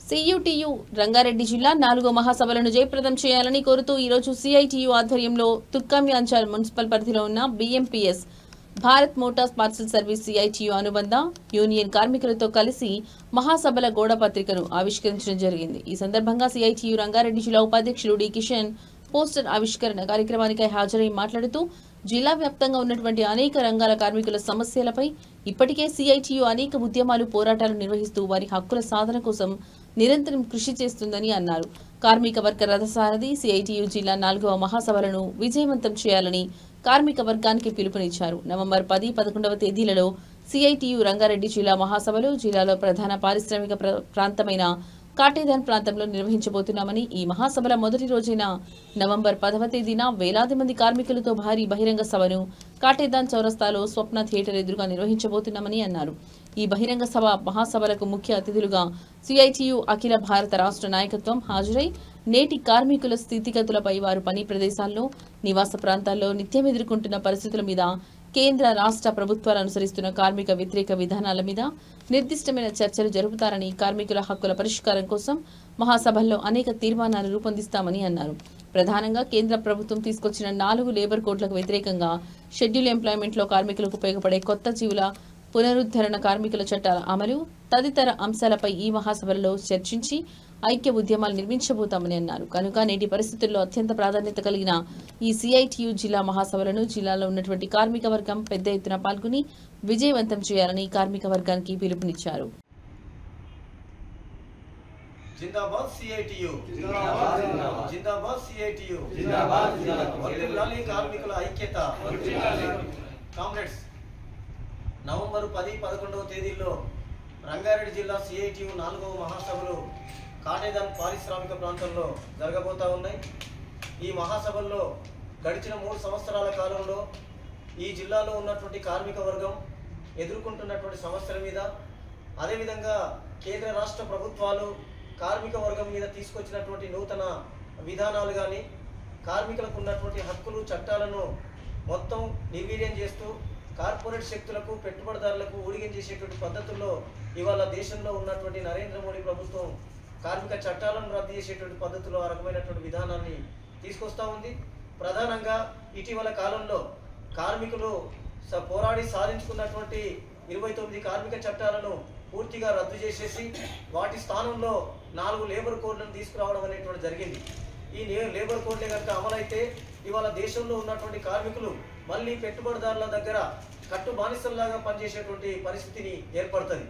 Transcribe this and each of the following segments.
సియుటియు రంగారెడ్డి జిల్లా 4వ మహాసభలను జయప్రదం చేయాలని కోరుతూ ఈ రోజు సిఐటియు ఆధ్వర్యంలో తుర్కమ్యాంచల్ మున్సిపల్ పరిధిలో ఉన్న BMPS Bharat Motors parcel service CITU అనుబంధ యూనియన్ కార్మికులతో కలిసి మహాసభల గోడ పత్రికను ఆవిష్కరించడం జరిగింది। ఈ సందర్భంగా సిఐటియు రంగారెడ్డి జిల్లా ఉపాధ్యక్షుడు డి కిషన్ పోస్టర్ ఆవిష్కరణ కార్యక్రమానికి హాజరై మాట్లాడుతూ జిల్లా వ్యాప్తంగా ఉన్నటువంటి అనేక రంగాల కార్మికుల సమస్యలపై ఇప్పటికే సిఐటియు అనేక ఉద్యమాలు పోరాటాలు నిర్వహిస్తూ వారి హక్కుల సాధన కోసం నిరంతరం కృషి చేస్తుందని అన్నారు। కార్మిక వర్గ రథసారథి సిఐటియు జిల్లా 4వ మహాసభలను విజయవంతం చేయాలని కార్మిక వర్గానికి పిలుపునిచ్చారు। నవంబర్ 10, 11వ తేదీలలో సిఐటియు రంగారెడ్డి జిల్లా మహాసభలు జిల్లాలో ప్రధాన పారిశ్రామిక ప్రాంతమైన కాటేదాన్ ప్రాంతంలో నిర్వహించబోతున్నామని, ఈ మహాసభల మొదటి రోజైన నవంబర్ 10వ తేదీన వేలాది మంది కార్మికులతో భారీ బహిరంగ సభను కాటేదాన్ చౌరస్తాలో స్వప్న థియేటర్ ఎదురుగా నిర్వహించబోతున్నామని అన్నారు। ఈ బహిరంగ సభ మహాసభలకు ముఖ్య అతిథులుగా సిఐటియు అఖిల భారత రాష్ట్ర నాయకత్వం హాజరై నేటి కార్మికుల స్థితిగతులపై, వారు పని ప్రదేశాల్లో, నివాస ప్రాంతాల్లో నిత్యం ఎదుర్కొంటున్న పరిస్థితుల మీద, కేంద్ర రాష్ట్ర ప్రభుత్వాలు అనుసరిస్తున్న కార్మిక వ్యతిరేక విధానాల మీద నిర్దిష్టమైన చర్చలు జరుపుతారని, కార్మికుల హక్కుల పరిష్కారం కోసం మహాసభల్లో అనేక తీర్మానాలు రూపొందిస్తామని అన్నారు। ప్రధానంగా కేంద్ర ప్రభుత్వం తీసుకొచ్చిన 4 లేబర్ కోడ్లకు వ్యతిరేకంగా షెడ్యూల్ ఎంప్లాయ్మెంట్లో కార్మికులకు ఉపయోగపడే కొత్త జీవుల పునరుద్ధరణ, కార్మికుల చట్టాల అమలు తదితర అంశాలపై ఈ మహాసభలలో చర్చించి ఐక్య ఉద్యమాలు నిర్మించబోతామని అన్నారు। కనుక నేటి పరిస్థితుల్లో అత్యంత ప్రాధాన్యత కలిగిన ఈ సిఐటియు జిల్లా మహాసభలను జిల్లాలో ఉన్నటువంటి కార్మిక వర్గం పెద్ద ఎత్తున పాల్గొని విజయవంతం చేయాలని కార్మిక వర్గానికి పిలుపునిచ్చారు। जिंदाबाद सीआईटीयू जिंदाबाद जिंदाबाद सीआईटीयू जिंदाबाद जिंदाबाद కార్మికుల ఐక్యత కామ్రేడ్స్ నవంబర్ 10, 11వ తేదీల్లో రంగారెడ్డి జిల్లా సిఐటియు 4వ మహాసభలు కాటేదాన్ పారిశ్రామిక ప్రాంతంలో జరగబోతా ఉన్నాయి। ఈ మహాసభల్లో గడిచిన 3 సంవత్సరాల కాలంలో ఈ జిల్లాలో ఉన్నటువంటి కార్మిక వర్గం ఎదుర్కొంటున్నటువంటి సమస్యల మీద, అదేవిధంగా కేంద్ర రాష్ట్ర ప్రభుత్వాలు కార్మిక వర్గం మీద తీసుకొచ్చినటువంటి నూతన విధానాలు కానీ, కార్మికులకు ఉన్నటువంటి హక్కులు చట్టాలను మొత్తం నిర్వీర్యం చేస్తూ కార్పొరేట్ శక్తులకు, పెట్టుబడిదారులకు ఊడిగం చేసేటువంటి పద్ధతుల్లో ఇవాళ దేశంలో ఉన్నటువంటి నరేంద్ర మోడీ ప్రభుత్వం కార్మిక చట్టాలను రద్దు చేసేటువంటి పద్ధతిలో ఆ రకమైనటువంటి విధానాన్ని తీసుకొస్తా ఉంది। ప్రధానంగా ఇటీవల కాలంలో కార్మికులు పోరాడి సాధించుకున్నటువంటి 29 కార్మిక చట్టాలను పూర్తిగా రద్దు చేసేసి వాటి స్థానంలో 4 లేబర్ కోడ్లను తీసుకురావడం అనేటువంటి జరిగింది। ఈ లేబర్ కోడ్లే కనుక అమలైతే ఇవాళ దేశంలో ఉన్నటువంటి కార్మికులు మళ్ళీ పెట్టుబడిదారుల దగ్గర కట్టు బానిసల్లాగా పనిచేసేటువంటి పరిస్థితిని ఏర్పడుతుంది।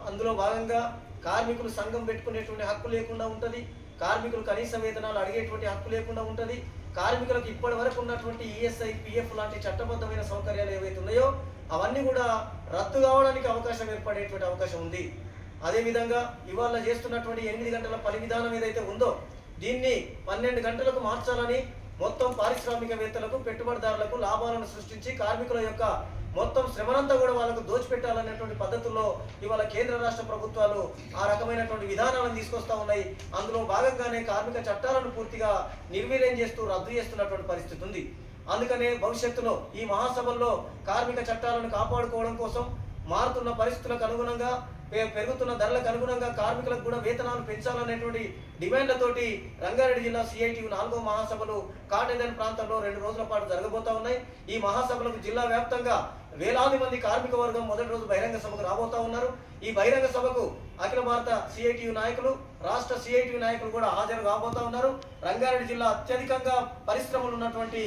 అందులో భాగంగా కార్మికులు సంఘం పెట్టుకునేటువంటి హక్కు లేకుండా ఉంటుంది, కార్మికులు కనీస వేతనాలు అడిగేటువంటి హక్కు లేకుండా ఉంటుంది, కార్మికులకు ఇప్పటి వరకు ఉన్నటువంటి ఈఎస్ఐ, పిఎఫ్ లాంటి చట్టబద్ధమైన సౌకర్యాలు ఏవైతే ఉన్నాయో అవన్నీ కూడా రద్దు కావడానికి అవకాశం ఏర్పడేటువంటి అవకాశం ఉంది। అదేవిధంగా ఇవాళ చేస్తున్నటువంటి 8 గంటల పని విధానం ఏదైతే ఉందో దీన్ని 12 గంటలకు మార్చాలని మొత్తం పారిశ్రామికవేత్తలకు, పెట్టుబడిదారులకు లాభాలను సృష్టించి కార్మికుల యొక్క మొత్తం శ్రమనంతా కూడా వాళ్ళకు దోచిపెట్టాలనేటువంటి పద్ధతుల్లో ఇవాళ కేంద్ర రాష్ట్ర ప్రభుత్వాలు ఆ రకమైనటువంటి విధానాలను తీసుకొస్తా ఉన్నాయి। అందులో భాగంగానే కార్మిక చట్టాలను పూర్తిగా నిర్వీర్యం చేస్తూ రద్దు చేస్తున్నటువంటి పరిస్థితి ఉంది। అందుకనే భవిష్యత్తులో ఈ మహాసభల్లో కార్మిక చట్టాలను కాపాడుకోవడం కోసం, మారుతున్న పరిస్థితులకు అనుగుణంగా, పెరుగుతున్న ధరలకు అనుగుణంగా కార్మికులకు కూడా వేతనాలు పెంచాలనేటువంటి డిమాండ్లతోటి రంగారెడ్డి జిల్లా సిఐటియు 4వ మహాసభలు కాటేదాన్ ప్రాంతంలో 2 రోజుల పాటు జరగబోతా ఉన్నాయి। ఈ మహాసభలకు జిల్లా వ్యాప్తంగా వేలాది మంది కార్మిక వర్గం మొదటి రోజు బహిరంగ సభకు రాబోతా ఉన్నారు। ఈ బహిరంగ సభకు అఖిల భారత సిఐటియు నాయకులు, రాష్ట్ర సిఐటియు నాయకులు కూడా హాజరు కాబోతా ఉన్నారు। రంగారెడ్డి జిల్లా అత్యధికంగా పరిశ్రమలు ఉన్నటువంటి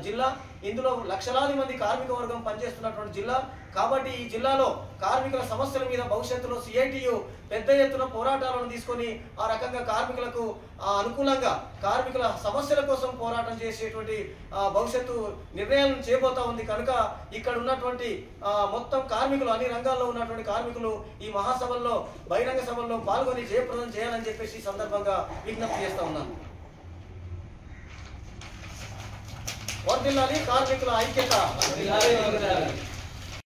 జిల్లా, ఇందులో లక్షలాది మంది కార్మిక వర్గం పనిచేస్తున్నటువంటి జిల్లా కాబట్టి ఈ జిల్లాలో కార్మికుల సమస్యల మీద భవిష్యత్తులో సిఐటియు పెద్ద ఎత్తున పోరాటాలను తీసుకొని ఆ రకంగా కార్మికులకు అనుకూలంగా, కార్మికుల సమస్యల కోసం పోరాటం చేసేటువంటి భవిష్యత్తు నిర్ణయాలను చేయబోతా ఉంది। కనుక ఇక్కడ ఉన్నటువంటి మొత్తం కార్మికులు, అన్ని రంగాల్లో ఉన్నటువంటి కార్మికులు ఈ మహాసభల్లో, బహిరంగ సభల్లో పాల్గొని జయప్రదం చేయాలని చెప్పేసి ఈ సందర్భంగా విజ్ఞప్తి చేస్తా ఉన్నాను। వర్ధిల్లాలి కార్మికుల ఐక్యత।